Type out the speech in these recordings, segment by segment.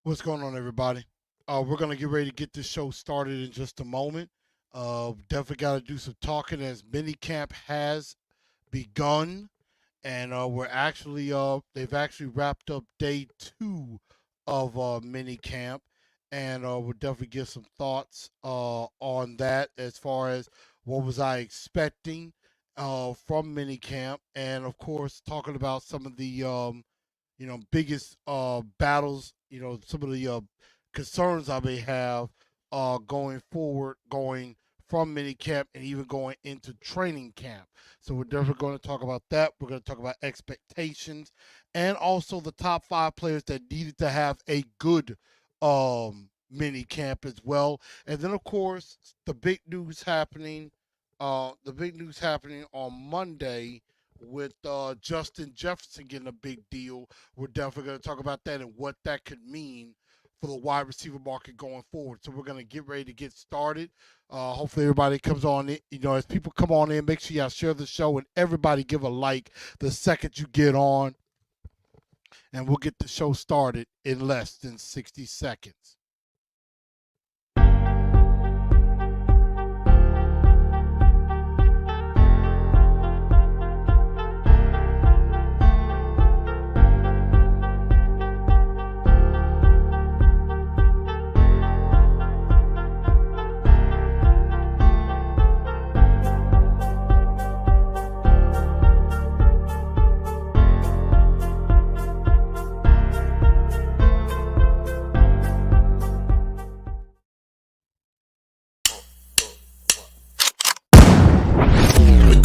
What's going on, everybody? We're gonna get ready to get this show started in just a moment. Definitely got to do some talking as Minicamp has begun, and they've actually wrapped up day two of Minicamp, and we'll definitely give some thoughts on that as far as what was I expecting from Minicamp, and of course talking about some of the biggest battles, some of the concerns I may have going forward, going from mini camp and even going into training camp. So we're definitely going to talk about that. We're going to talk about expectations and also the top five players that needed to have a good mini camp as well. And then of course the big news happening on Monday with Justin Jefferson getting a big deal. We're definitely going to talk about that and what that could mean for the wide receiver market going forward. So we're going to get ready to get started. Hopefully everybody comes on in. As people come on in, make sure y'all share the show and everybody give a like the second you get on, and we'll get the show started in less than 60 seconds.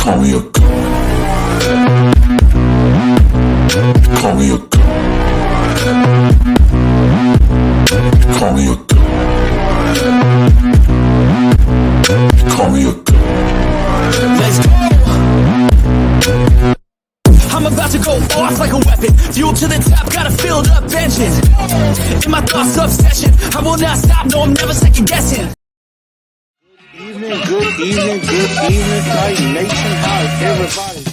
Call me a god. Call me a god. Call me a god. Call me a god. Let's go. I'm about to go off like a weapon. Fuel to the top, got a filled up engine. In my thoughts, obsession. I will not stop, no, I'm never second guessing. Good evening, Titan Nation. How's everybody?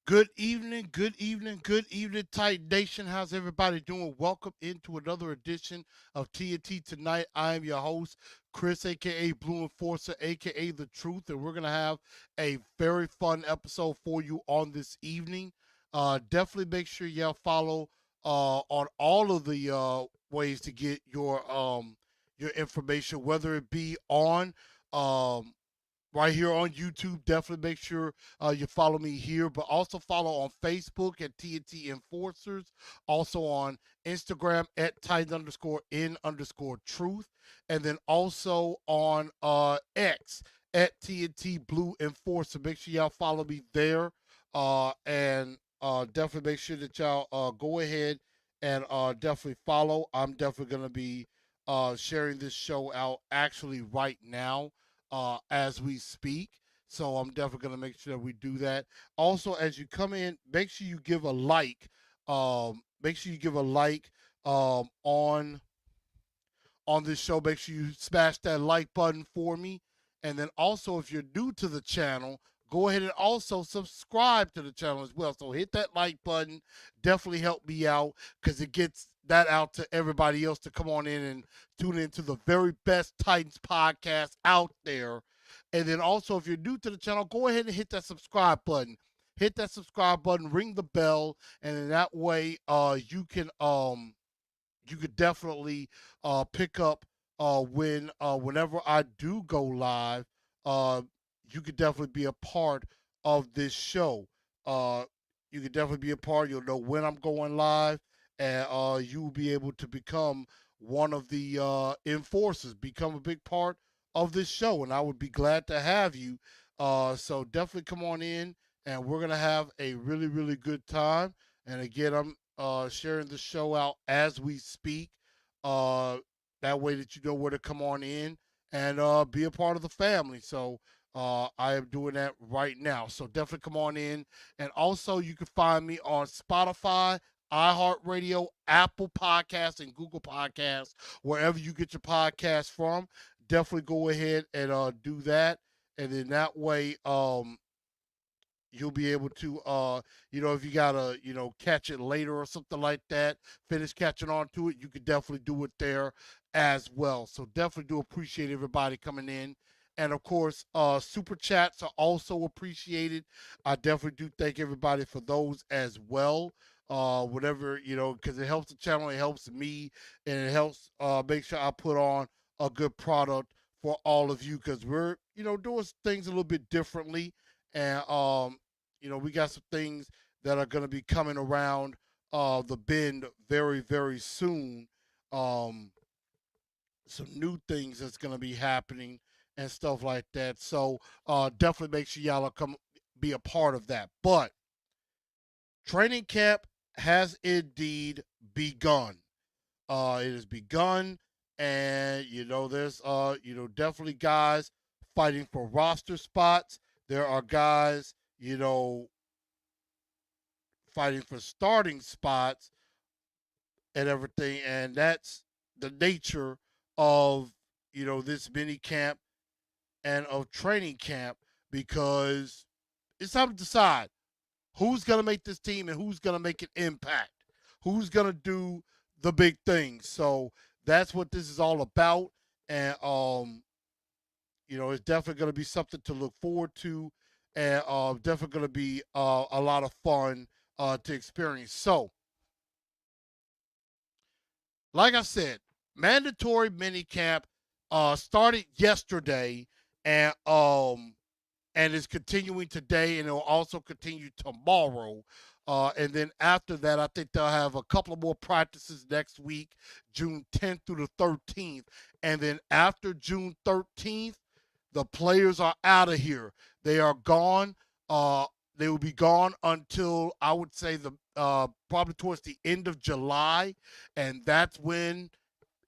Good evening, Titan Nation. How's everybody doing? Welcome into another edition of TNT Tonight. I am your host, Chris, aka Blue Enforcer, aka The Truth, and we're gonna have a very fun episode for you on this evening. Definitely make sure y'all follow on all of the ways to get your information, whether it be on um, right here on YouTube. Definitely make sure you follow me here, but also follow on Facebook at TNT Enforcers. Also on Instagram at Titan_N_Truth, and then also on X at TNT Blue Enforcer. Make sure y'all follow me there, and definitely make sure that y'all go ahead and definitely follow. I'm definitely gonna be sharing this show out actually right now as we speak. So I'm definitely going to make sure that we do that. Also, as you come in, make sure you give a like. Make sure you give a like on this show. Make sure you smash that like button for me. And then also, if you're new to the channel, go ahead and also subscribe to the channel as well. So hit that like button. Definitely help me out because it gets that out to everybody else to come on in and tune into the very best Titans podcast out there. And then also, if you're new to the channel, go ahead and hit that subscribe button. Hit that subscribe button, ring the bell, and in that way, you could definitely pick up whenever I do go live. Uh, you could definitely be a part of this show. Uh, you could definitely be a part. You'll know when I'm going live, and you will be able to become one of the enforcers, become a big part of this show, and I would be glad to have you. So definitely come on in, and we're gonna have a really, really good time. And again, I'm sharing the show out as we speak. Uh, that way that you know where to come on in and be a part of the family. So I am doing that right now. So definitely come on in. And also, you can find me on Spotify, iHeartRadio, Apple Podcasts, and Google Podcasts, wherever you get your podcasts from. Definitely go ahead and do that. and then that way, you'll be able to if you gotta catch it later or something like that, finish catching on to it, you could definitely do it there as well. So definitely do appreciate everybody coming in. And of course, super chats are also appreciated. I definitely do thank everybody for those as well. Whatever, because it helps the channel, it helps me, and it helps make sure I put on a good product for all of you, because we're doing things a little bit differently. And we got some things that are going to be coming around the bend very, very soon. Um, some new things that's going to be happening and stuff like that. So definitely make sure y'all are come be a part of that. But training camp has indeed begun. It has begun, and there's definitely guys fighting for roster spots. There are guys fighting for starting spots and everything, and that's the nature of this mini camp and of training camp, because it's time to decide who's gonna make this team and who's gonna make an impact, who's gonna do the big things. So that's what this is all about, and it's definitely gonna be something to look forward to, and definitely gonna be a lot of fun to experience. So like I said, mandatory minicamp started yesterday, and is continuing today, and it'll also continue tomorrow. And then after that, I think they'll have a couple of more practices next week, June 10th through the 13th. And then after June 13th, the players are out of here. They are gone. Uh, they will be gone until, I would say, the probably towards the end of July, and that's when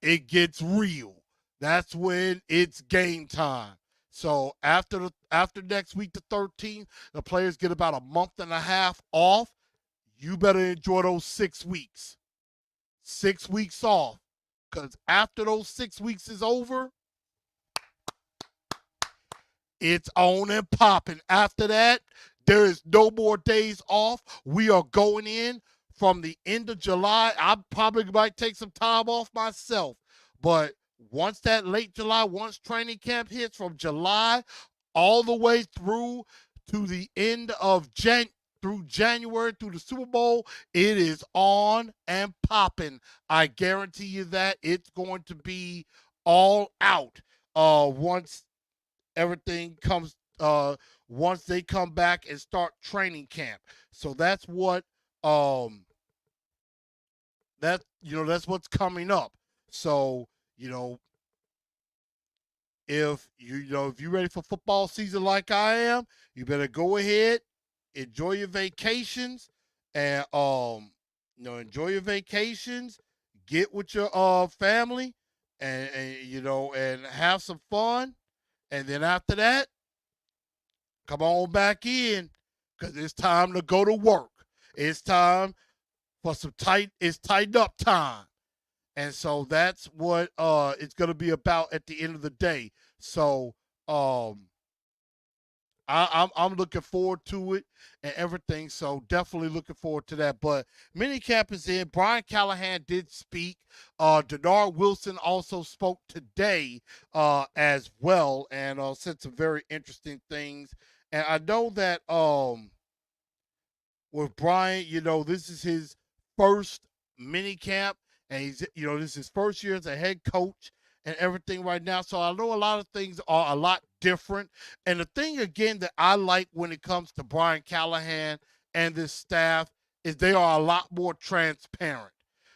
it gets real. That's when it's game time. So after next week, the 13th, the players get about a month and a half off. You better enjoy those 6 weeks. 6 weeks off. Because after those 6 weeks is over, it's on and popping. After that, there is no more days off. We are going in from the end of July. I probably might take some time off myself. But once that late July, once training camp hits from July all the way through to the end of through January, through the Super Bowl, it is on and popping. I guarantee you that it's going to be all out once everything comes once they come back and start training camp. So that's what that's what's coming up. So, you know, if if you're ready for football season like I am, you better go ahead, enjoy your vacations, and enjoy your vacations, get with your family, and have some fun. And then after that, come on back in, because it's time to go to work. It's time for it's tighten up time. And so that's what it's gonna be about at the end of the day. So I'm looking forward to it and everything. So definitely looking forward to that. But minicamp is in. Brian Callahan did speak. Denard Wilson also spoke today as well, and said some very interesting things. And I know that with Brian, this is his first mini camp, and this is his first year as a head coach and everything right now. So I know a lot of things are a lot different. And the thing again that I like when it comes to Brian Callahan and this staff is they are a lot more transparent.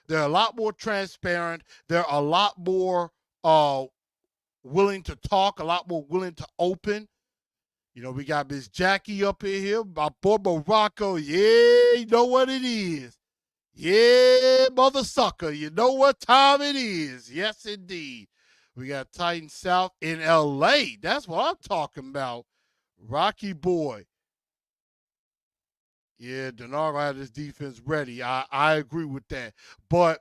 They're a lot more transparent. They're a lot more willing to talk, a lot more willing to open. We got Miss Jackie up in here, my boy Morocco. Yeah, you know what it is. Yeah, mother sucker. You know what time it is. Yes, indeed. We got Titan South in LA. That's what I'm talking about. Rocky boy. Yeah, Denaro had his defense ready. I agree with that. But,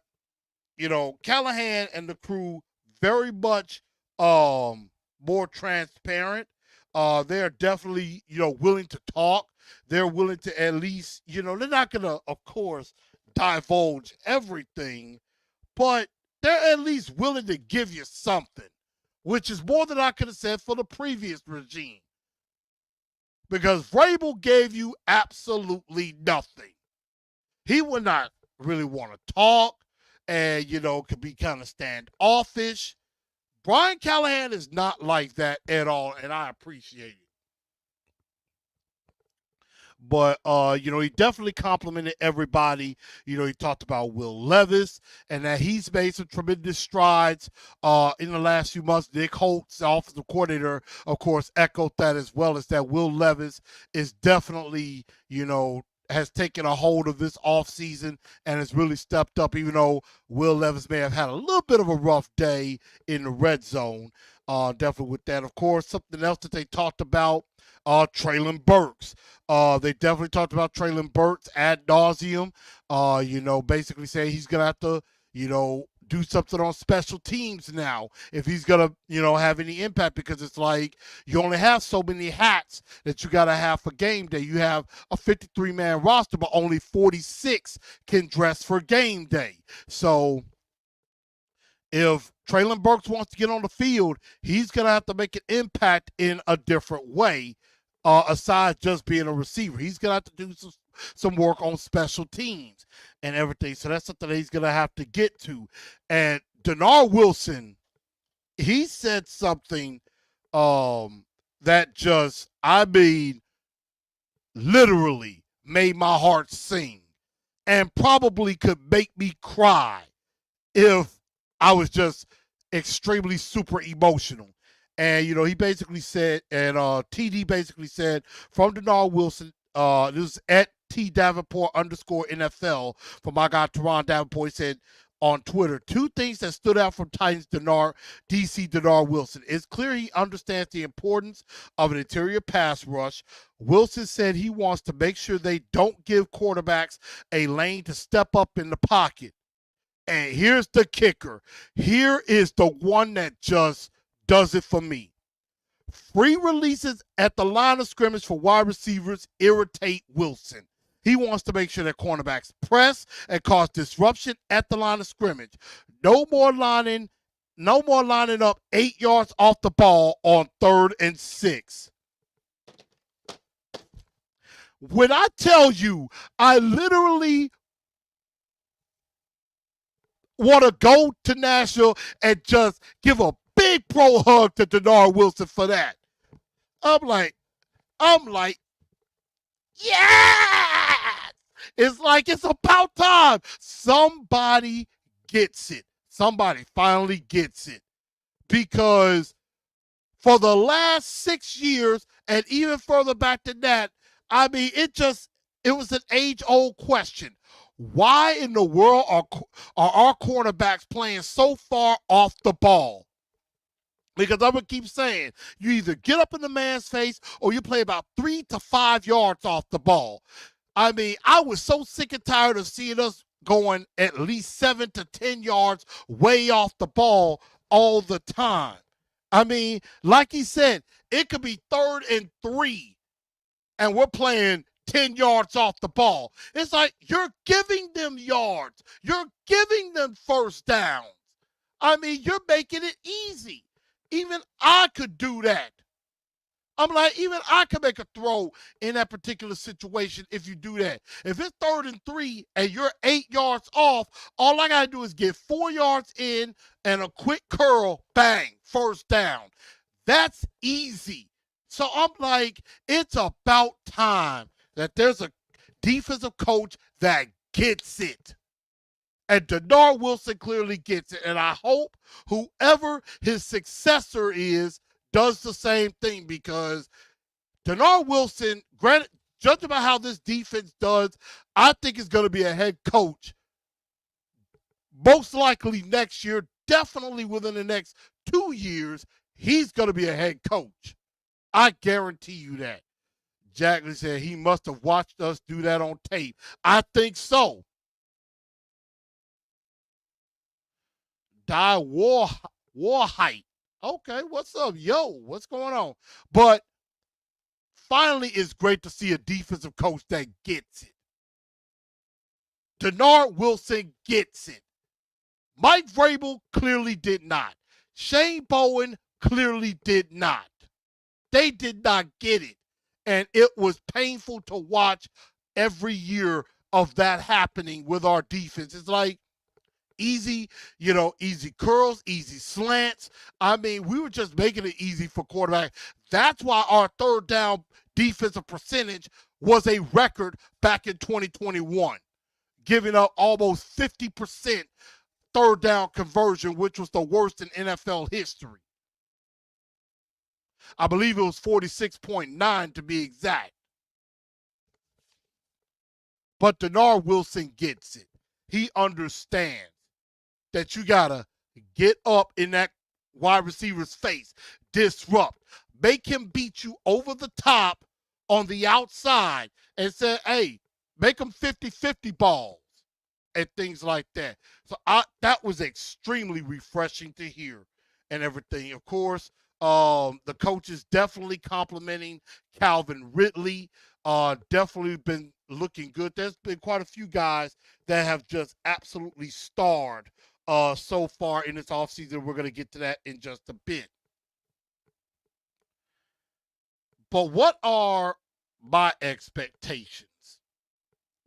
Callahan and the crew very much more transparent. They're definitely, willing to talk. They're willing to at least, they're not gonna, of course, divulge everything, but they're at least willing to give you something, which is more than I could have said for the previous regime. Because Vrabel gave you absolutely nothing. He would not really want to talk and, could be kind of standoffish. Brian Callahan is not like that at all, and I appreciate it. But he definitely complimented everybody. He talked about Will Levis and that he's made some tremendous strides in the last few months. Nick Holtz, the offensive coordinator, of course, echoed that as well, as that Will Levis is definitely, has taken a hold of this offseason and has really stepped up, even though Will Levis may have had a little bit of a rough day in the red zone. Definitely with that. Of course, something else that they talked about, Traylon Burks. They definitely talked about Traylon Burks ad nauseum. Basically saying he's gonna have to, do something on special teams now if he's gonna, have any impact, because it's like you only have so many hats that you gotta have for game day. You have a 53-man roster, but only 46 can dress for game day. So if Traylon Burks wants to get on the field, he's going to have to make an impact in a different way, aside just being a receiver. He's going to have to do some work on special teams and everything. So that's something that he's going to have to get to. And Denard Wilson, he said something that just, I mean, literally made my heart sing and probably could make me cry if I was just extremely super emotional. And, he basically said, and TD basically said from Denard Wilson, this is at T Davenport underscore NFL from my guy Teron Davenport. He said on Twitter, two things that stood out from Titans DC Denard Wilson. It's clear he understands the importance of an interior pass rush. Wilson said he wants to make sure they don't give quarterbacks a lane to step up in the pocket. And here's the kicker. Here is the one that just does it for me. Free releases at the line of scrimmage for wide receivers irritate Wilson. He wants to make sure that cornerbacks press and cause disruption at the line of scrimmage. No more lining up 8 yards off the ball on 3rd and 6. When I tell you, I literally want to go to Nashville and just give a big pro hug to Denard Wilson for that. I'm like, yes! It's like it's about time. Somebody gets it. Somebody finally gets it. Because for the last 6 years, and even further back than that, I mean, it was an age-old question. Why in the world are our cornerbacks playing so far off the ball? Because I'm going to keep saying, you either get up in the man's face or you play about 3 to 5 yards off the ball. I mean, I was so sick and tired of seeing us going at least 7 to 10 yards way off the ball all the time. I mean, like he said, it could be 3rd and 3 and we're playing 10 yards off the ball. It's like you're giving them yards. You're giving them first downs. I mean, you're making it easy. Even I could do that. I'm like, even I could make a throw in that particular situation if you do that. If it's 3rd and 3 and you're 8 yards off, all I got to do is get 4 yards in and a quick curl, bang, first down. That's easy. So I'm like, it's about time that there's a defensive coach that gets it. And Denard Wilson clearly gets it. And I hope whoever his successor is does the same thing, because Denard Wilson, granted, judging by how this defense does, I think is going to be a head coach most likely next year, definitely within the next 2 years. He's going to be a head coach. I guarantee you that. Jackley said he must have watched us do that on tape. I think so. Die War Height. Okay, what's up? Yo, what's going on? But finally it's great to see a defensive coach that gets it. Denard Wilson gets it. Mike Vrabel clearly did not. Shane Bowen clearly did not. They did not get it. And it was painful to watch every year of that happening with our defense. It's like easy, easy curls, easy slants. I mean, we were just making it easy for quarterback. That's why our third down defensive percentage was a record back in 2021, giving up almost 50% third down conversion, which was the worst in NFL history. I believe it was 46.9 to be exact. But Denard Wilson gets it. He understands that you got to get up in that wide receiver's face, disrupt, make him beat you over the top on the outside and say, hey, make him 50-50 balls and things like that. So that was extremely refreshing to hear and everything. Of course, the coach is definitely complimenting Calvin Ridley. Definitely been looking good. There's been quite a few guys that have just absolutely starred so far in this offseason. We're going to get to that in just a bit. But what are my expectations?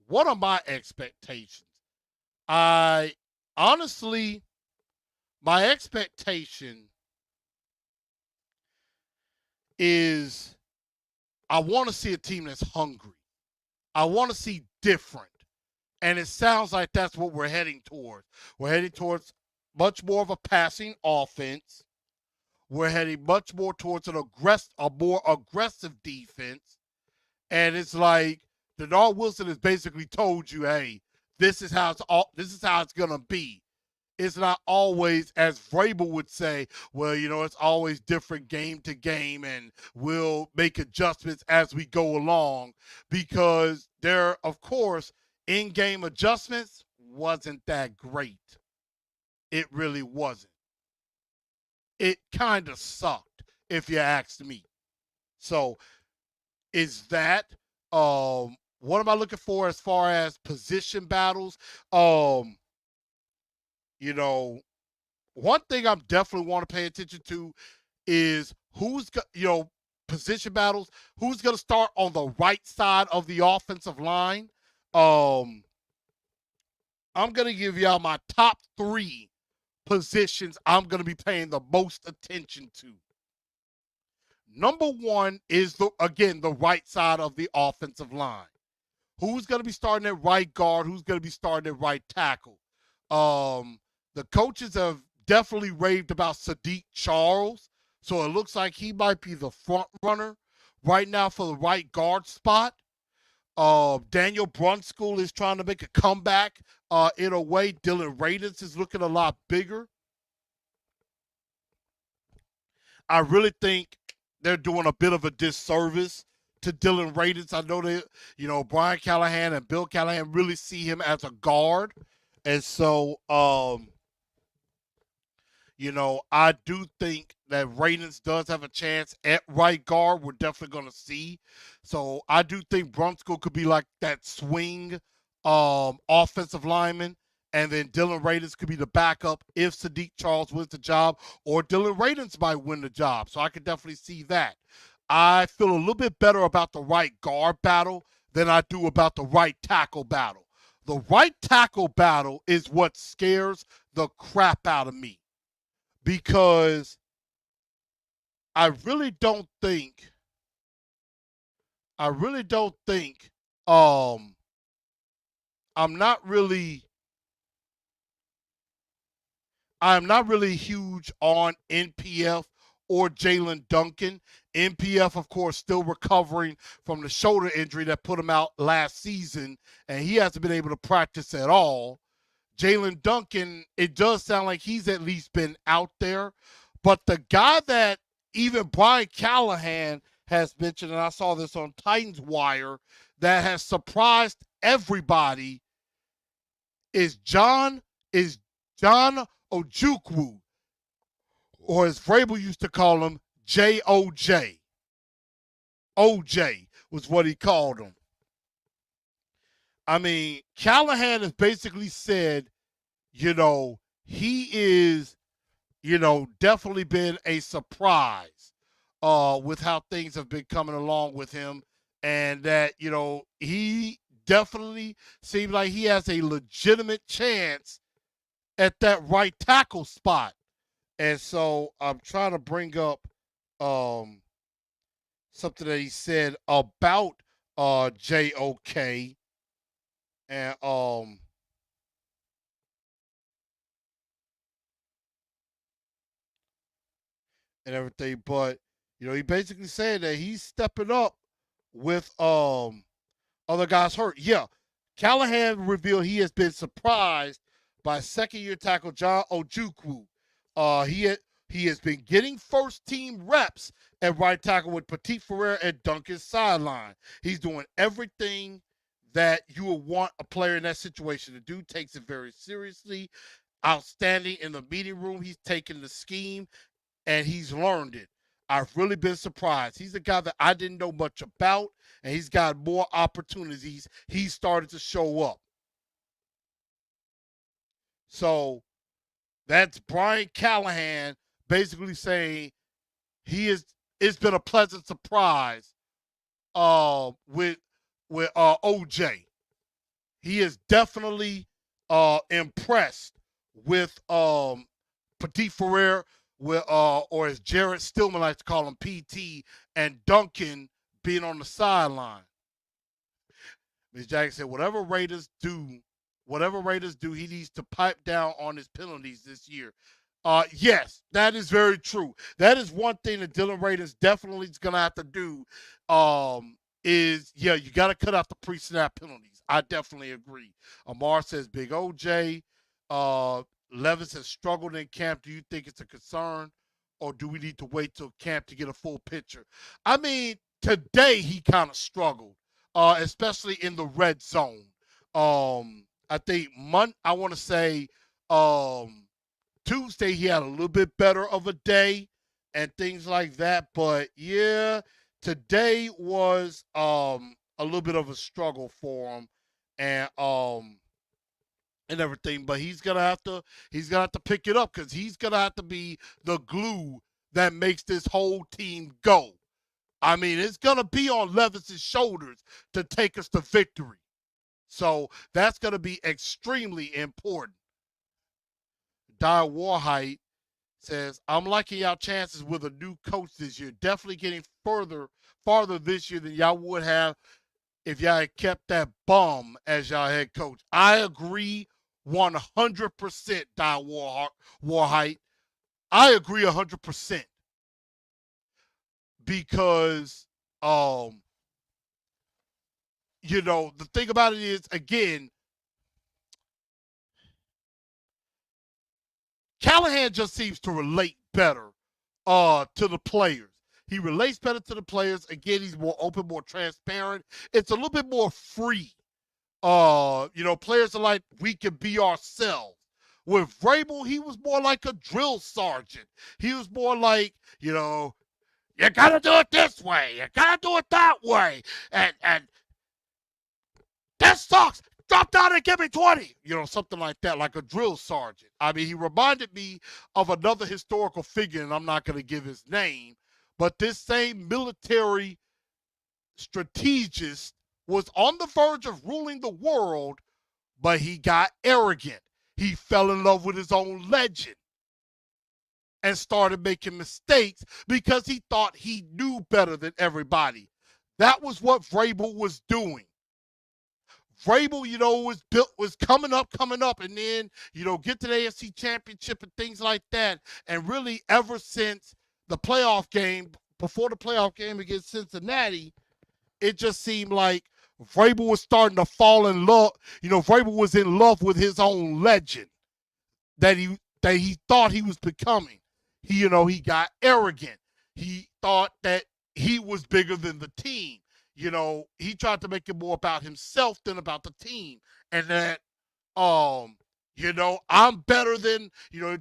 What are my expectations? I honestly, my expectation is I want to see a team that's hungry. I want to see different. And it sounds like that's what we're heading towards. We're heading towards much more of a passing offense. We're heading much more towards a more aggressive defense. And it's like Denard Wilson has basically told you, hey, this is how it's gonna be. It's not always, as Vrabel would say, well, it's always different game to game, and we'll make adjustments as we go along, because there, of course, in-game adjustments wasn't that great. It really wasn't. It kind of sucked, if you asked me. So is that what am I looking for as far as position battles? You know, one thing I'm definitely want to pay attention to is position battles. Who's going to start on the right side of the offensive line? I'm going to give y'all my top 3 positions I'm going to be paying the most attention to. Number 1 is the right side of the offensive line. Who's going to be starting at right guard? Who's going to be starting at right tackle? The coaches have definitely raved about Sadiq Charles, so it looks like he might be the front runner right now for the right guard spot. Daniel Brunskill is trying to make a comeback in a way. Dylan Radins is looking a lot bigger. I really think they're doing a bit of a disservice to Dylan Radins. I know that, Brian Callahan and Bill Callahan really see him as a guard. And so, I do think that Radins does have a chance at right guard. We're definitely going to see. So I do think Brunskill could be like that swing offensive lineman. And then Dylan Radins could be the backup if Sadiq Charles wins the job, or Dylan Radins might win the job. So I could definitely see that. I feel a little bit better about the right guard battle than I do about the right tackle battle. The right tackle battle is what scares the crap out of me, because I really don't think I'm not really huge on NPF or Jalen Duncan. NPF, of course, still recovering from the shoulder injury that put him out last season, and he hasn't been able to practice at all. Jalen Duncan, it does sound like he's at least been out there. But the guy that even Brian Callahan has mentioned, and I saw this on Titans Wire, that has surprised everybody is John Ojukwu, or as Vrabel used to call him, J.O.J. OJ was what he called him. I mean, Callahan has basically said, he is, definitely been a surprise with how things have been coming along with him. And that, he definitely seems like he has a legitimate chance at that right tackle spot. And so I'm trying to bring up um, something that he said about JOK and and everything. But he basically said that he's stepping up with other guys hurt. Yeah, Callahan revealed he has been surprised by second-year tackle John Ojukwu. He has been getting first-team reps at right tackle with Petit Ferrer at Duncan's sideline. He's doing everything that you would want a player in that situation to do. Takes it very seriously. Outstanding in the meeting room. He's taken the scheme and he's learned it. I've really been surprised. He's a guy that I didn't know much about, and he's got more opportunities. He's started to show up. So that's Brian Callahan basically saying it's been a pleasant surprise with OJ. He is definitely impressed with Petit Ferrer, with or as Jared Stillman likes to call him, PT, and Duncan being on the sideline. Ms. Jackson said, whatever Raiders do, he needs to pipe down on his penalties this year. Yes, that is very true. That is one thing that Dylan Raiders definitely is gonna have to do. You got to cut out the pre-snap penalties. I definitely agree. Amar says, Big OJ. Levis has struggled in camp. Do you think it's a concern, or do we need to wait till camp to get a full picture? I mean, today he kind of struggled, especially in the red zone. I think I want to say Tuesday he had a little bit better of a day and things like that. But yeah, today was a little bit of a struggle for him, and everything. But he's gonna have to pick it up because he's gonna have to be the glue that makes this whole team go. I mean, it's gonna be on Levis's shoulders to take us to victory. So that's gonna be extremely important. Di Warhite says, I'm liking y'all chances with a new coach this year. Definitely getting farther this year than y'all would have if y'all had kept that bum as y'all head coach. I agree 100%, Di Warhite. I agree 100% because, the thing about it is, again, Callahan just seems to relate better to the players. He relates better to the players. Again, he's more open, more transparent. It's a little bit more free. Players are like, we can be ourselves. With Vrabel, he was more like a drill sergeant. He was more like, you gotta do it this way, you gotta do it that way, and that sucks. Drop down and give me 20. Something like that, like a drill sergeant. I mean, he reminded me of another historical figure, and I'm not going to give his name, but this same military strategist was on the verge of ruling the world, but he got arrogant. He fell in love with his own legend and started making mistakes because he thought he knew better than everybody. That was what Vrabel was doing. Vrabel, was coming up, and then, get to the AFC Championship and things like that. And really, ever since the playoff game, before the playoff game against Cincinnati, it just seemed like Vrabel was starting to fall in love. Vrabel was in love with his own legend that he thought he was becoming. He got arrogant. He thought that he was bigger than the team. He tried to make it more about himself than about the team. And that I'm better than,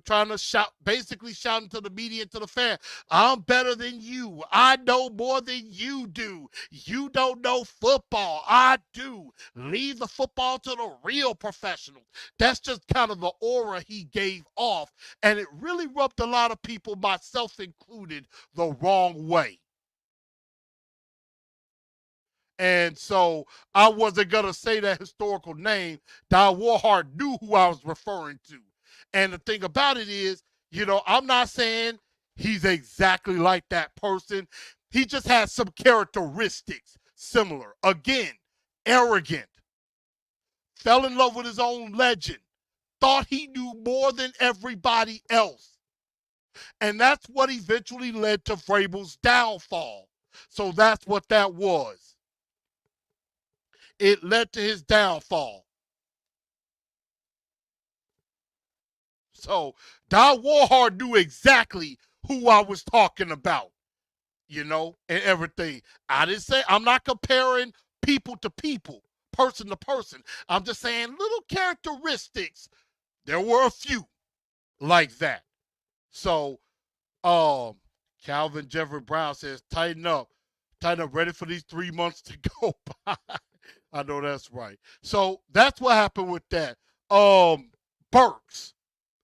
trying to shout, basically shouting to the media and to the fan. I'm better than you. I know more than you do. You don't know football. I do. Leave the football to the real professionals. That's just kind of the aura he gave off. And it really rubbed a lot of people, myself included, the wrong way. And so I wasn't going to say that historical name. Don Warhart knew who I was referring to. And the thing about it is, I'm not saying he's exactly like that person. He just has some characteristics similar. Again, arrogant, fell in love with his own legend, thought he knew more than everybody else. And that's what eventually led to Vrabel's downfall. So that's what that was. It led to his downfall. So Don Warhard knew exactly who I was talking about, and everything. I didn't say, I'm not comparing people to people, person to person. I'm just saying little characteristics. There were a few like that. So, um, Calvin Jeffrey Brown says, tighten up, ready for these 3 months to go by. I know that's right. So that's what happened with that. Burks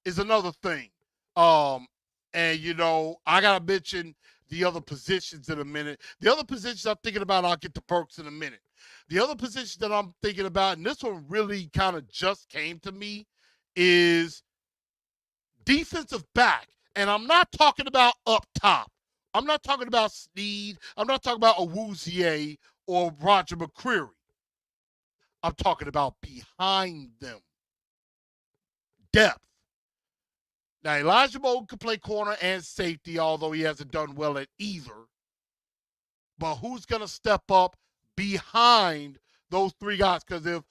is another thing. Um, and I gotta mention the other positions in a minute. The other positions I'm thinking about, I'll get to Burks in a minute. The other position that I'm thinking about, and this one really kind of just came to me, is defensive back. And I'm not talking about up top. I'm not talking about Sneed. I'm not talking about Awuzie or Roger McCreary. I'm talking about behind them. Depth. Now, Elijah Moe can play corner and safety, although he hasn't done well at either. But who's going to step up behind those three guys? Because if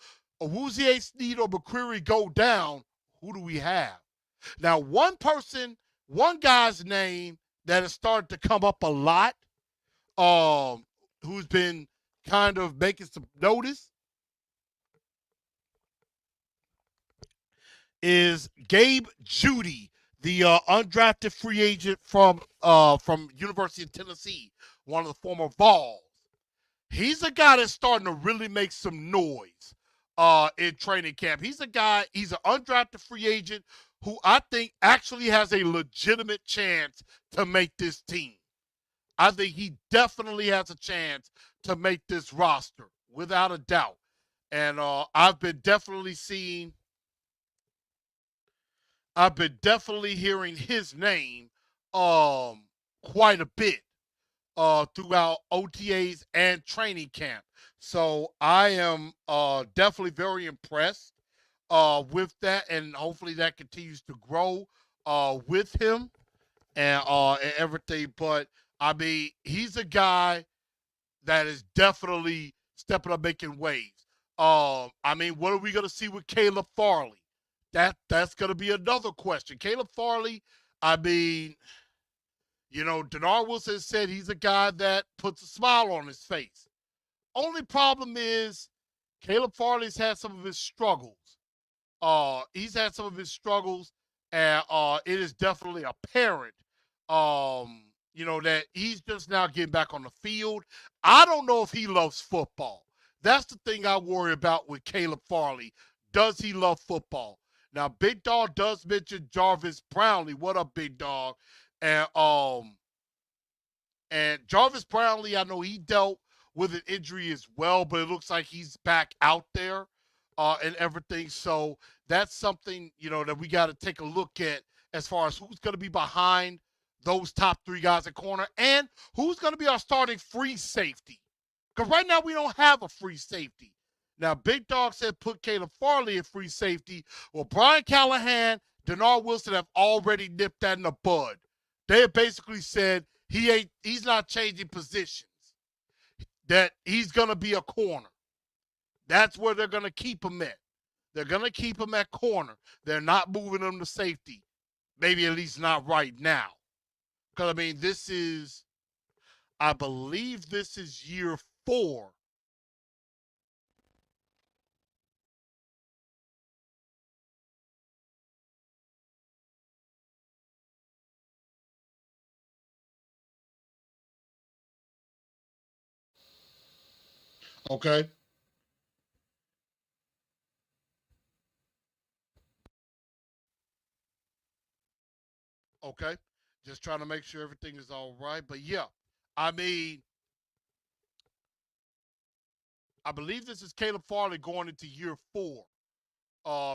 Awuzie, Sneed, or McCreary go down, who do we have? Now, one guy's name that has started to come up a lot, who's been kind of making some notice, is Gabe Judy, the undrafted free agent from University of Tennessee, one of the former Vols. He's a guy that's starting to really make some noise in training camp. He's an undrafted free agent who I think actually has a legitimate chance to make this team. I think he definitely has a chance to make this roster, without a doubt. And I've been definitely hearing his name quite a bit throughout OTAs and training camp. So I am definitely very impressed with that, and hopefully that continues to grow with him and everything. But I mean, he's a guy that is definitely stepping up, making waves. I mean, what are we gonna see with Caleb Farley? That's gonna be another question. Caleb Farley, I mean, Denard Wilson said he's a guy that puts a smile on his face. Only problem is Caleb Farley's had some of his struggles. He's had some of his struggles, and it is definitely apparent, that he's just now getting back on the field. I don't know if he loves football. That's the thing I worry about with Caleb Farley. Does he love football? Now, Big Dog does mention Jarvis Brownlee. What up, Big Dog? And Jarvis Brownlee, I know he dealt with an injury as well, but it looks like he's back out there and everything. So that's something, that we got to take a look at as far as who's going to be behind those top three guys at corner and who's going to be our starting free safety. Because right now we don't have a free safety. Now, Big Dog said put Caleb Farley in free safety. Well, Brian Callahan, Denard Wilson have already nipped that in the bud. They have basically said he's not changing positions. That he's gonna be a corner. That's where they're gonna keep him at. They're gonna keep him at corner. They're not moving him to safety. Maybe at least not right now. Because I mean, I believe this is year 4. Okay. Okay. Just trying to make sure everything is all right. But yeah, I mean, I believe this is Caleb Farley going into year 4.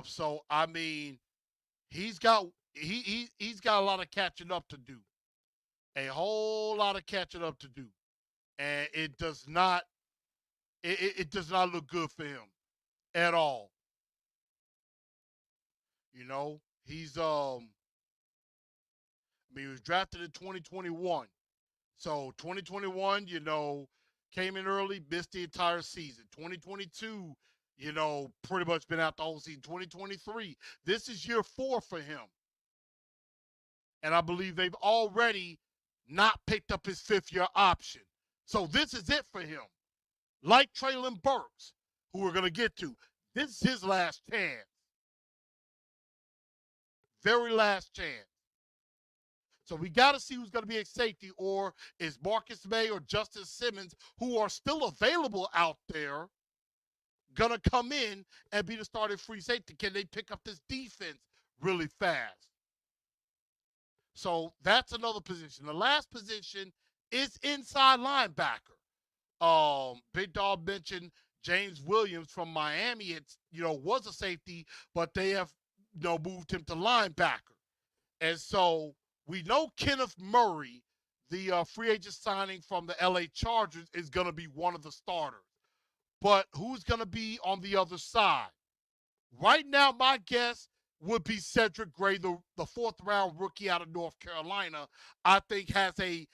So I mean, he's got he's got a lot of catching up to do. A whole lot of catching up to do. And it does not look good for him at all. You know, I mean, he was drafted in 2021. So 2021, came in early, missed the entire season. 2022, pretty much been out the whole season. 2023, this is year 4 for him. And I believe they've already not picked up his 5th-year option. So this is it for him. Like Traylon Burks, who we're going to get to, this is his last chance. Very last chance. So we got to see who's going to be a safety, or is Marcus May or Justice Simmons, who are still available out there, going to come in and be the starting free safety? Can they pick up this defense really fast? So that's another position. The last position is inside linebacker. Big Dog mentioned James Williams from Miami. It's was a safety, but they have moved him to linebacker. And so we know Kenneth Murray, the free agent signing from the LA Chargers, is going to be one of the starters. But who's going to be on the other side? Right now, my guess would be Cedric Gray, the 4th-round rookie out of North Carolina. I think has a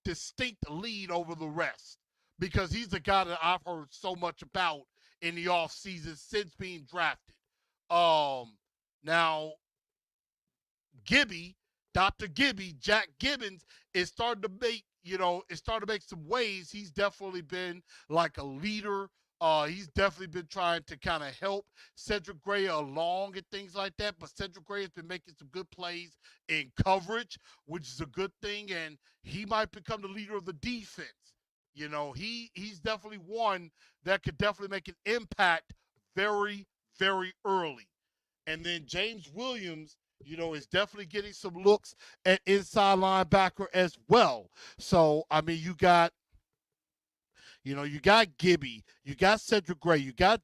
distinct lead over the rest, because he's the guy that I've heard so much about in the offseason since being drafted. Now, Gibby, Dr. Gibby, Jack Gibbons is starting to make some waves. He's definitely been like a leader. He's definitely been trying to kind of help Cedric Gray along and things like that. But Cedric Gray has been making some good plays in coverage, which is a good thing, and he might become the leader of the defense. He's definitely one that could definitely make an impact very, very early. And then James Williams, is definitely getting some looks at inside linebacker as well. So, I mean, you got Gibby, you got Cedric Gray, you got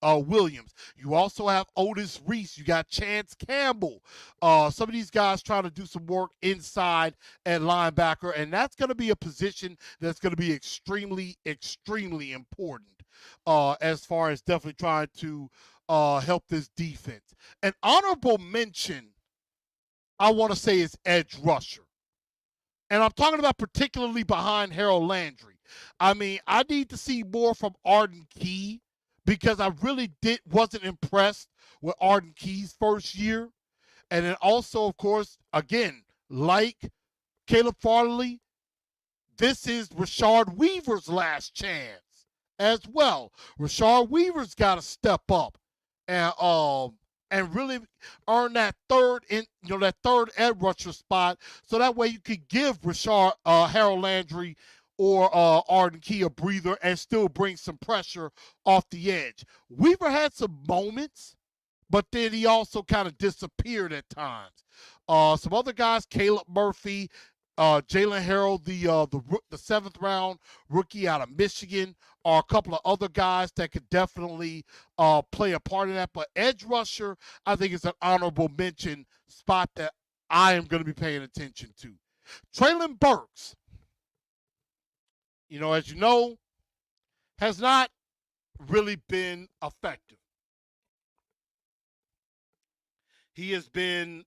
Williams. You also have Otis Reese. You got Chance Campbell. Some of these guys trying to do some work inside at linebacker, and that's going to be a position that's going to be extremely, extremely important as far as definitely trying to help this defense. An honorable mention, I want to say, is edge rusher. And I'm talking about particularly behind Harold Landry. I mean, I need to see more from Arden Key, because I really wasn't impressed with Arden Key's first year. And then also, of course, again, like Caleb Farley, this is Rashard Weaver's last chance as well. Rashard Weaver's got to step up and really earn that third edge rusher spot, so that way you could give Rashard Harold Landry or Arden Key a breather and still bring some pressure off the edge. Weaver had some moments, but then he also kind of disappeared at times. Some other guys, Caleb Murphy, Jalen Harrell, the 7th-round rookie out of Michigan, are a couple of other guys that could definitely play a part in that. But edge rusher, I think, is an honorable mention spot that I am going to be paying attention to. Traylon Burks, as you know, has not really been effective. He has been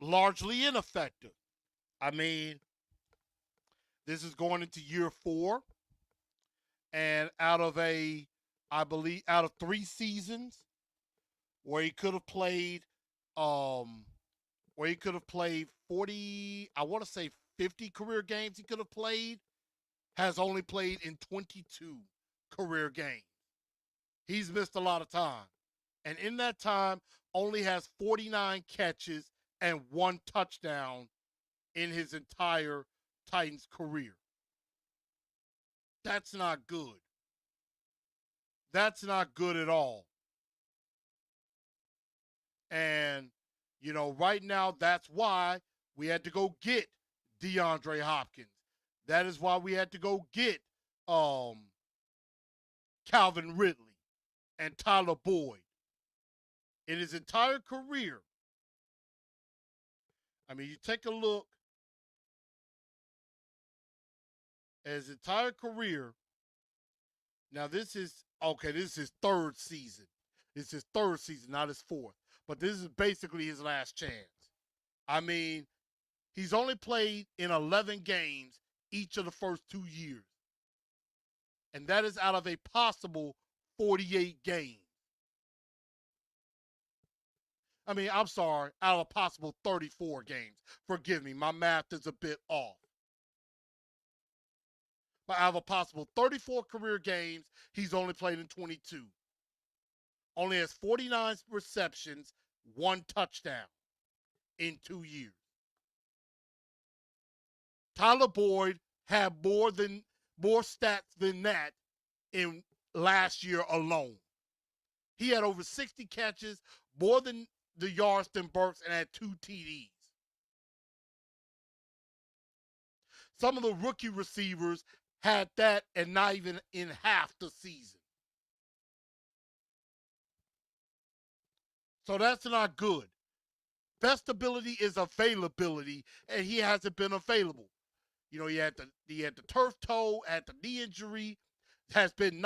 largely ineffective. I mean, this is going into year 4, and I believe, out of 3 seasons where he could have played, um, 40, I want to say 50 career games he could have played, has only played in 22 career games. He's missed a lot of time. And in that time, only has 49 catches and 1 touchdown in his entire Titans career. That's not good. That's not good at all. And, right now, that's why we had to go get DeAndre Hopkins. That is why we had to go get um, Calvin Ridley and Tyler Boyd. In his entire career, I mean, you take a look at his entire career. Now, this is his third season. This is his third season, not his fourth. But this is basically his last chance. I mean, he's only played in 11 games each of the first 2 years. And that is out of a possible 48 games. I mean, I'm sorry, out of a possible 34 games. Forgive me, my math is a bit off. But out of a possible 34 career games, he's only played in 22. Only has 49 receptions, 1 touchdown in 2 years. Tyler Boyd had more stats than that in last year alone. He had over 60 catches, more than the yards than Burks, and had 2 TDs. Some of the rookie receivers had that and not even in half the season. So that's not good. Best ability is availability, and he hasn't been available. He had the turf toe, had the knee injury, has been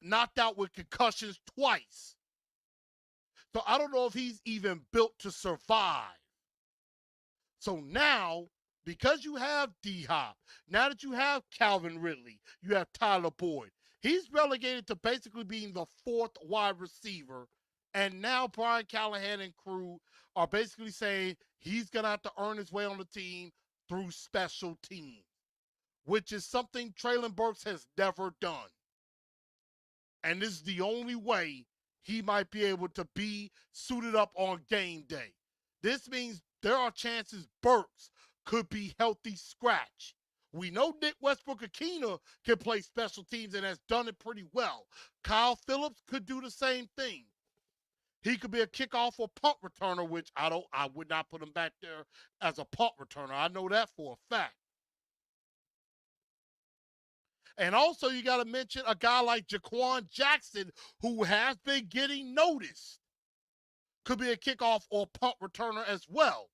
knocked out with concussions twice. So I don't know if he's even built to survive. So now, because you have D-Hop, now that you have Calvin Ridley, you have Tyler Boyd, he's relegated to basically being the fourth wide receiver. And now Brian Callahan and crew are basically saying he's going to have to earn his way on the team through special teams, which is something Treylon Burks has never done. And this is the only way he might be able to be suited up on game day. This means there are chances Burks could be healthy scratch. We know Nick Westbrook-Akina can play special teams and has done it pretty well. Kyle Phillips could do the same thing. He could be a kickoff or punt returner, which I would not put him back there as a punt returner. I know that for a fact. And also, you got to mention a guy like Jaquan Jackson, who has been getting noticed. Could be a kickoff or punt returner as well.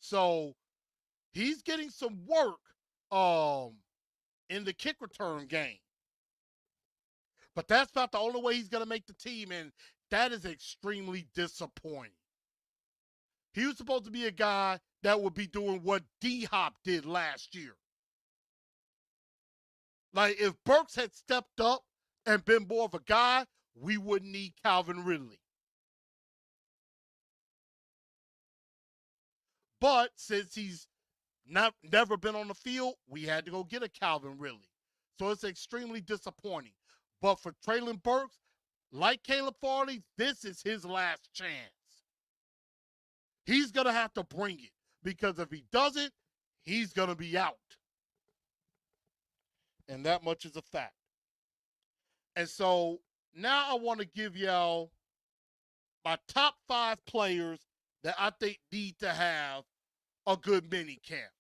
So he's getting some work in the kick return game. But that's about the only way he's going to make the team, and that is extremely disappointing. He was supposed to be a guy that would be doing what D-Hop did last year. Like, if Burks had stepped up and been more of a guy, we wouldn't need Calvin Ridley. But since he's never been on the field, we had to go get a Calvin Ridley. So it's extremely disappointing. But for Treylon Burks, like Caleb Farley, this is his last chance. He's going to have to bring it, because if he doesn't, he's going to be out. And that much is a fact. And so now I want to give y'all my top 5 players that I think need to have a good mini camp.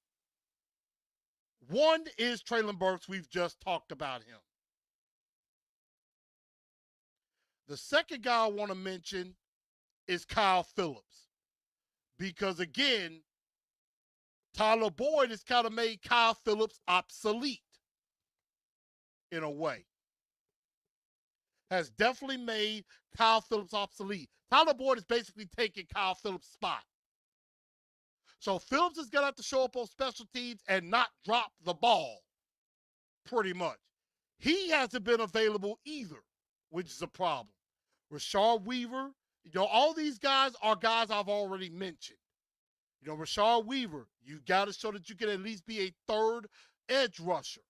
One is Treylon Burks. We've just talked about him. The second guy I want to mention is Kyle Phillips. Because again, Tyler Boyd has kind of made Kyle Phillips obsolete in a way. Has definitely made Kyle Phillips obsolete. Tyler Boyd is basically taking Kyle Phillips' spot. So Phillips is going to have to show up on special teams and not drop the ball, pretty much. He hasn't been available either, which is a problem. Rashard Weaver, all these guys are guys I've already mentioned. Rashard Weaver, you got to show that you can at least be a third edge rusher.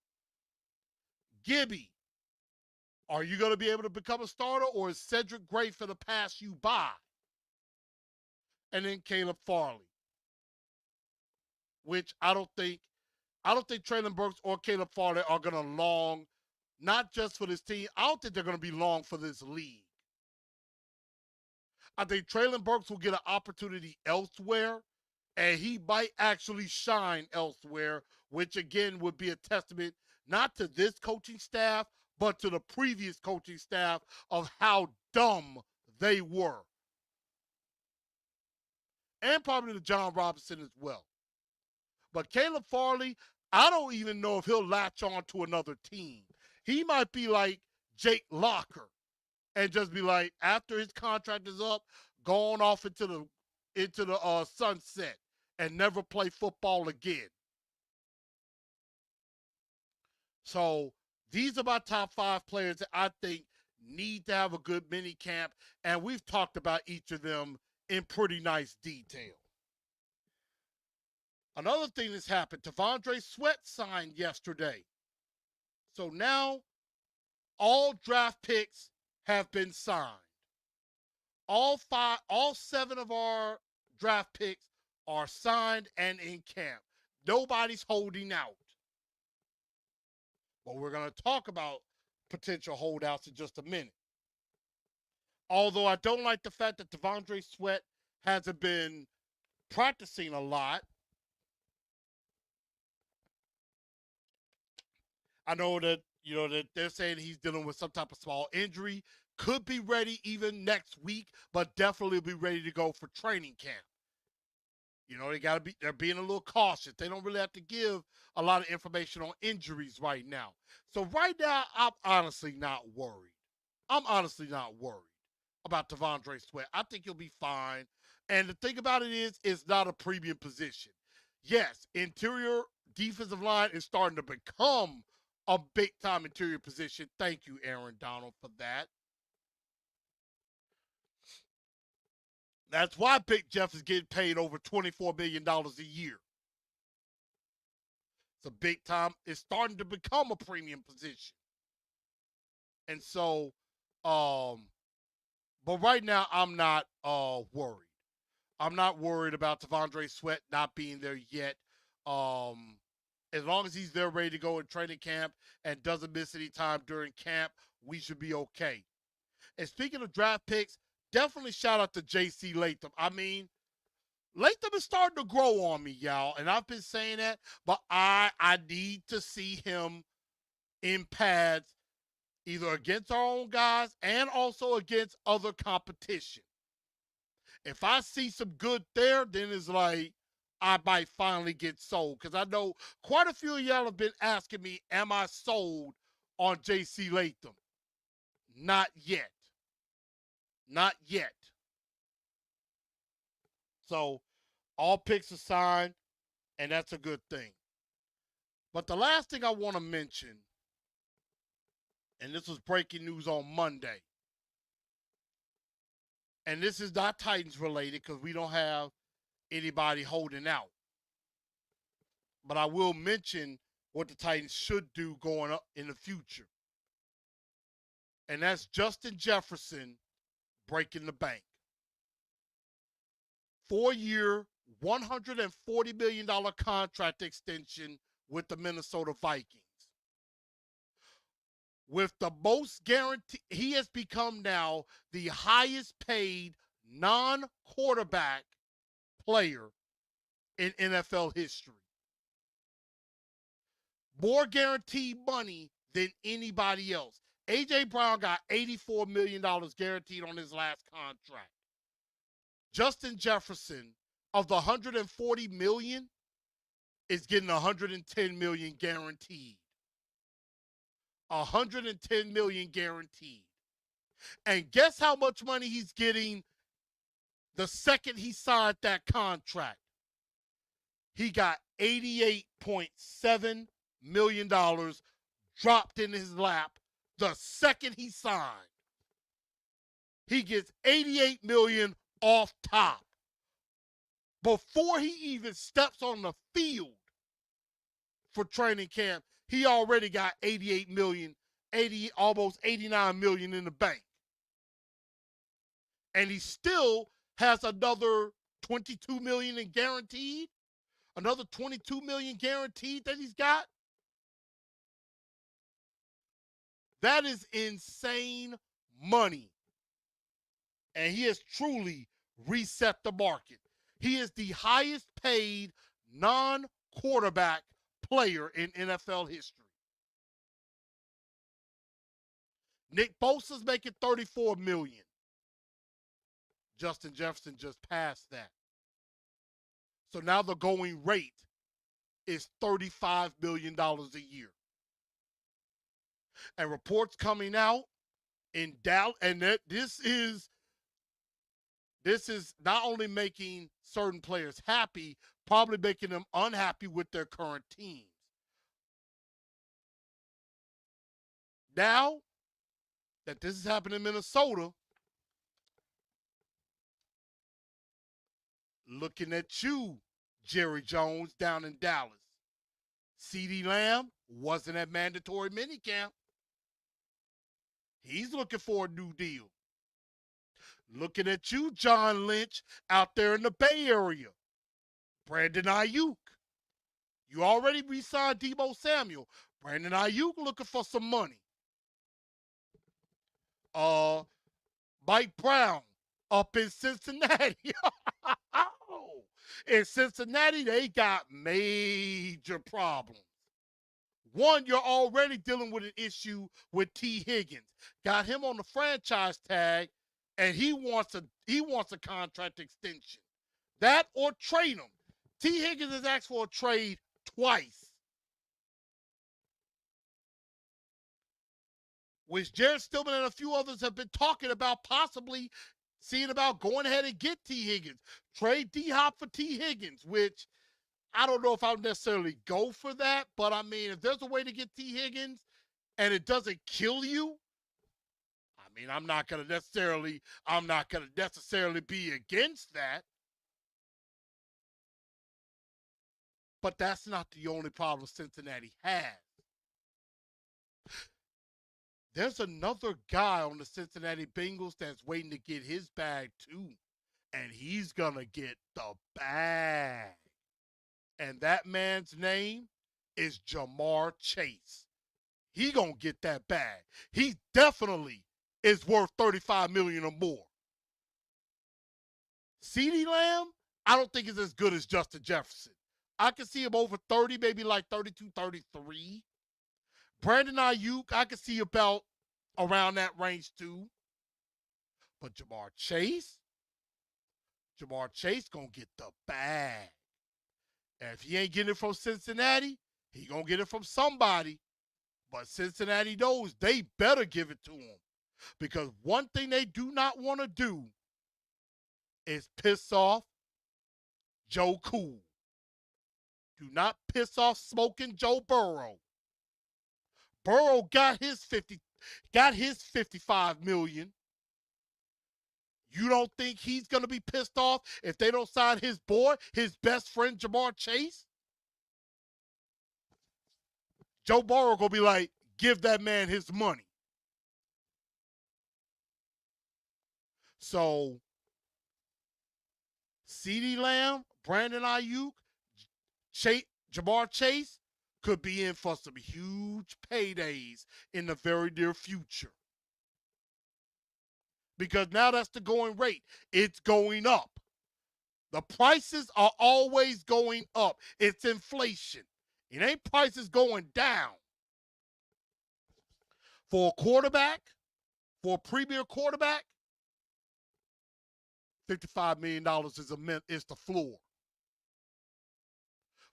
Gibby, are you going to be able to become a starter, or is Cedric Gray for the pass you by? And then Caleb Farley, which I don't think Treylon Burks or Caleb Farley are going to long not just for this team. I don't think they're going to be long for this league. I think Traylon Burks will get an opportunity elsewhere, and he might actually shine elsewhere, which again would be a testament not to this coaching staff, but to the previous coaching staff of how dumb they were. And probably to John Robinson as well. But Caleb Farley, I don't even know if he'll latch on to another team. He might be like Jake Locker and just be like, after his contract is up, going off into the sunset and never play football again. So these are my top 5 players that I think need to have a good mini camp, and we've talked about each of them in pretty nice detail. Another thing that's happened, T'Vondre Sweat signed yesterday. So now all draft picks have been signed. All 7 of our draft picks are signed and in camp. Nobody's holding out. But we're going to talk about potential holdouts in just a minute. Although I don't like the fact that T'Vondre Sweat hasn't been practicing a lot. I know that that they're saying he's dealing with some type of small injury. Could be ready even next week, but definitely be ready to go for training camp. They're being a little cautious. They don't really have to give a lot of information on injuries right now. So right now, I'm honestly not worried. I'm honestly not worried about T'Vondre Sweat. I think he'll be fine. And the thing about it is, it's not a premium position. Yes, interior defensive line is starting to become a big time interior position. Thank you, Aaron Donald, for that. That's why Big Jeff is getting paid over $24 million a year. It's a big time. It's starting to become a premium position. And so, but right now, I'm not worried. I'm not worried about T'Vondre Sweat not being there yet. As long as he's there ready to go in training camp and doesn't miss any time during camp, we should be okay. And speaking of draft picks, definitely shout out to J.C. Latham. I mean, Latham is starting to grow on me, y'all. And I've been saying that, but I need to see him in pads either against our own guys and also against other competition. If I see some good there, then it's like I might finally get sold. Because I know quite a few of y'all have been asking me, am I sold on J.C. Latham? Not yet. Not yet. So all picks are signed, and that's a good thing. But the last thing I want to mention, and this was breaking news on Monday, and this is not Titans related because we don't have anybody holding out. But I will mention what the Titans should do going up in the future. And that's Justin Jefferson breaking the bank. 4-year, $140 million contract extension with the Minnesota Vikings. With the most guarantee, he has become now the highest paid non-quarterback player in NFL history. More guaranteed money than anybody else. A.J. Brown got $84 million guaranteed on his last contract. Justin Jefferson, of the $140 million, is getting $110 million guaranteed. $110 million guaranteed. And guess how much money he's getting the second he signed that contract? He got $88.7 million dropped in his lap the second he signed. He gets $88 million off top. Before he even steps on the field for training camp, he already got $88 million, almost $89 million in the bank. And he still has another $22 million in guaranteed, another $22 million guaranteed that he's got. That is insane money. And he has truly reset the market. He is the highest paid non quarterback player in NFL history. Nick Bosa's making $34 million. Justin Jefferson just passed that. So now the going rate is $35 million a year. And reports coming out in Dallas, and this is not only making certain players happy, probably making them unhappy with their current teams. Now that this is happening in Minnesota, looking at you, Jerry Jones, down in Dallas. CeeDee Lamb wasn't at mandatory minicamp. He's looking for a new deal. Looking at you, John Lynch, out there in the Bay Area. Brandon Ayuk. You already re-signed Deebo Samuel. Brandon Ayuk looking for some money. Mike Brown up in Cincinnati. In Cincinnati, they got major problems. One, you're already dealing with an issue with T. Higgins. Got him on the franchise tag, and he wants a contract extension. That or trade him. T. Higgins has asked for a trade twice, which Jared Stillman and a few others have been talking about, possibly seeing about going ahead and get T. Higgins. Trade D-Hop for T. Higgins, which I don't know if I would necessarily go for that, but I mean, if there's a way to get T. Higgins and it doesn't kill you, I mean, I'm not gonna necessarily be against that. But that's not the only problem Cincinnati has. There's another guy on the Cincinnati Bengals that's waiting to get his bag too. And he's gonna get the bag. And that man's name is Jamar Chase. He gonna get that bag. He definitely is worth $35 million or more. CeeDee Lamb, I don't think is as good as Justin Jefferson. I can see him over 30, maybe like 32, 33. Brandon Ayuk, I can see about around that range too. But Jamar Chase gonna get the bag. And if he ain't getting it from Cincinnati, he gonna get it from somebody. But Cincinnati knows they better give it to him. Because one thing they do not want to do is piss off Joe Cool. Do not piss off smoking Joe Burrow. Burrow got his 55 million. You don't think he's gonna be pissed off if they don't sign his boy, his best friend Jamar Chase? Joe Burrow gonna be like, give that man his money. So CeeDee Lamb, Brandon Ayuk, Jamar Chase could be in for some huge paydays in the very near future. Because now that's the going rate. It's going up. The prices are always going up. It's inflation. It ain't prices going down. For a quarterback, for a premier quarterback, $55 million is the floor.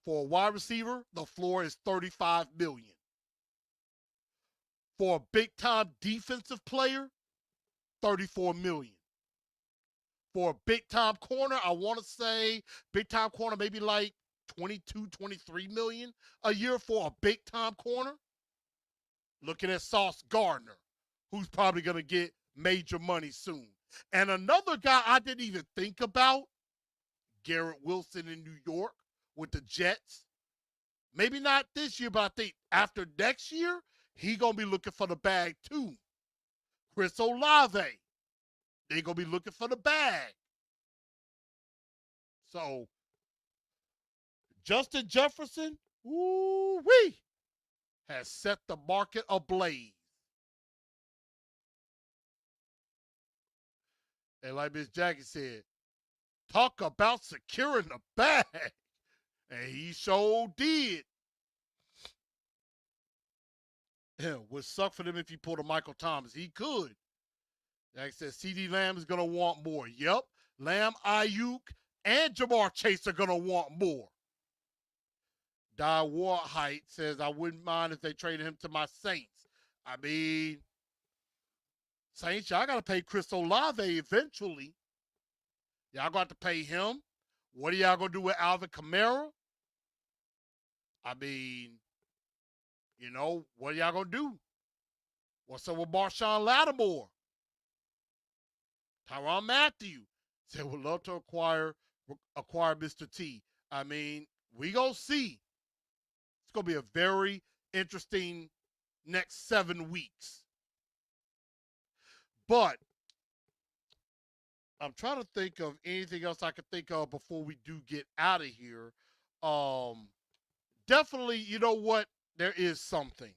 For a wide receiver, the floor is $35 million. For a big-time defensive player, $34 million. For a big-time corner, I want to say big-time corner maybe like 22, 23 million a year for a big-time corner. Looking at Sauce Gardner, who's probably going to get major money soon. And another guy I didn't even think about, Garrett Wilson in New York with the Jets. Maybe not this year, but I think after next year, he going to be looking for the bag too. Chris Olave, they going to be looking for the bag. So, Justin Jefferson, ooh-wee, has set the market ablaze. And like Miss Jackie said, talk about securing the bag. And he sure did. Would suck for them if he pulled a Michael Thomas. He could. Like I said, CD Lamb is going to want more. Yep. Lamb, Ayuk, and Jamar Chase are going to want more. Die Warhite says, I wouldn't mind if they traded him to my Saints. I mean, Saints, y'all got to pay Chris Olave eventually. Y'all got to pay him. What are y'all going to do with Alvin Kamara? I mean, what are y'all going to do? What's up with Marshawn Lattimore? Tyrann Mathieu said, would love to acquire Mr. T. I mean, we going to see. It's going to be a very interesting next 7 weeks. But I'm trying to think of anything else I could think of before we do get out of here. Definitely, you know what? There is something.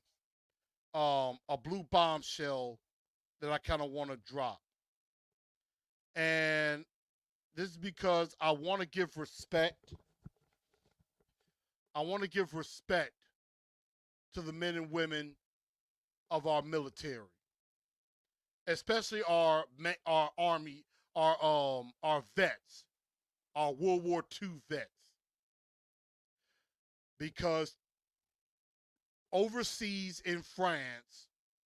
A blue bombshell that I kind of want to drop. And this is because I want to give respect. I want to give respect to the men and women of our military, especially our army, our vets, our World War II vets, because overseas in France,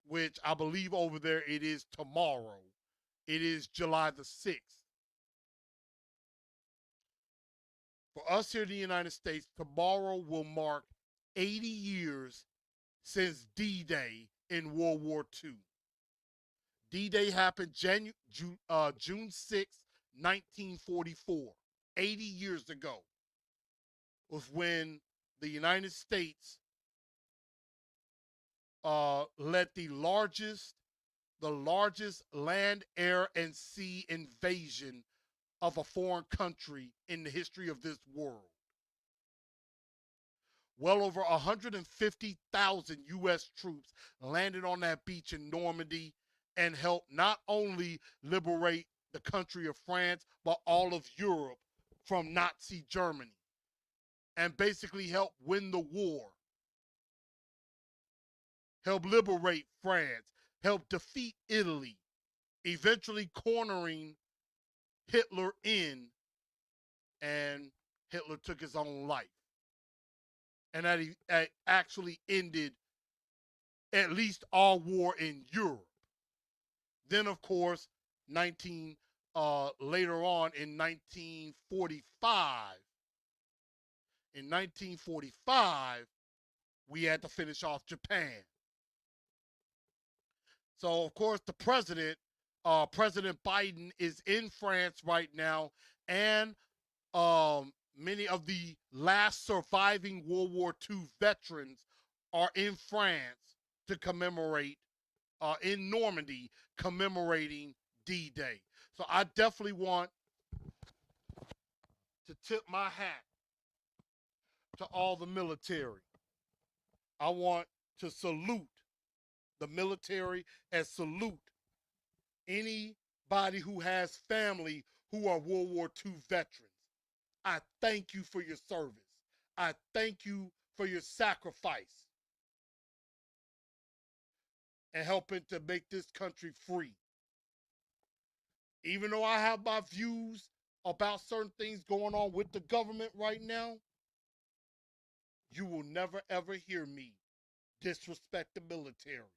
which I believe over there it is tomorrow, it is July the 6th. For us here in the United States, tomorrow will mark 80 years since D-Day in World War II. D-Day happened June 6, 1944. 80 years ago was when the United States led the largest land, air, and sea invasion of a foreign country in the history of this world. Well over 150,000 U.S. troops landed on that beach in Normandy and helped not only liberate the country of France, but all of Europe from Nazi Germany, and basically helped win the war, helped liberate France, helped defeat Italy, eventually cornering Hitler in, and Hitler took his own life. And that actually ended at least our war in Europe. Then, of course, later on in 1945, we had to finish off Japan. So, of course, the President Biden, is in France right now, and many of the last surviving World War II veterans are in France to commemorate, in Normandy, commemorating D-Day. So I definitely want to tip my hat to all the military. I want to salute the military and salute anybody who has family who are World War II veterans. I thank you for your service. I thank you for your sacrifice and helping to make this country free. Even though I have my views about certain things going on with the government right now, you will never ever hear me disrespect the military,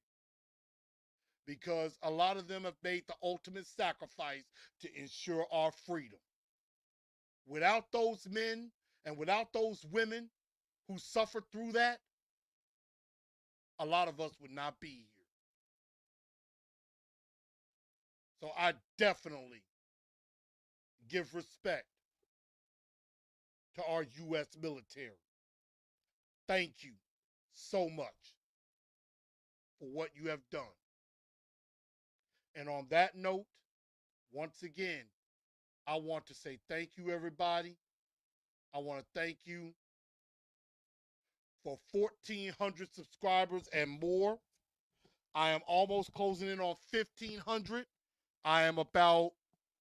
because a lot of them have made the ultimate sacrifice to ensure our freedom. Without those men and without those women who suffered through that, a lot of us would not be here. So I definitely give respect to our U.S. military. Thank you so much for what you have done. And on that note, once again, I want to say thank you, everybody. I want to thank you for 1,400 subscribers and more. I am almost closing in on 1,500. I am about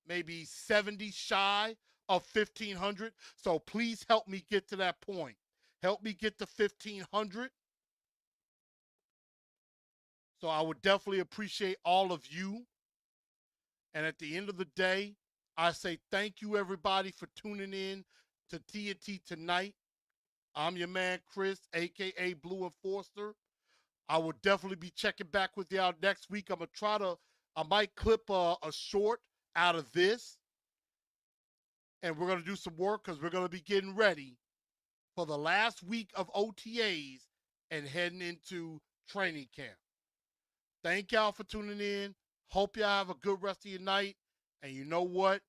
maybe 70 shy of 1,500. So please help me get to that point. Help me get to 1,500. So I would definitely appreciate all of you. And at the end of the day, I say thank you, everybody, for tuning in to TNT tonight. I'm your man, Chris, a.k.a. Blue Enforcer. I will definitely be checking back with y'all next week. I might clip a short out of this. And we're going to do some work because we're going to be getting ready for the last week of OTAs and heading into training camp. Thank y'all for tuning in. Hope y'all have a good rest of your night. And you know what?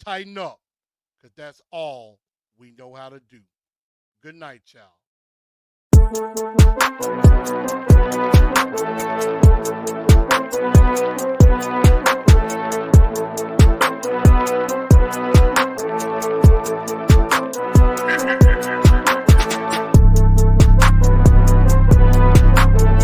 Tighten up because that's all we know how to do. Good night, y'all.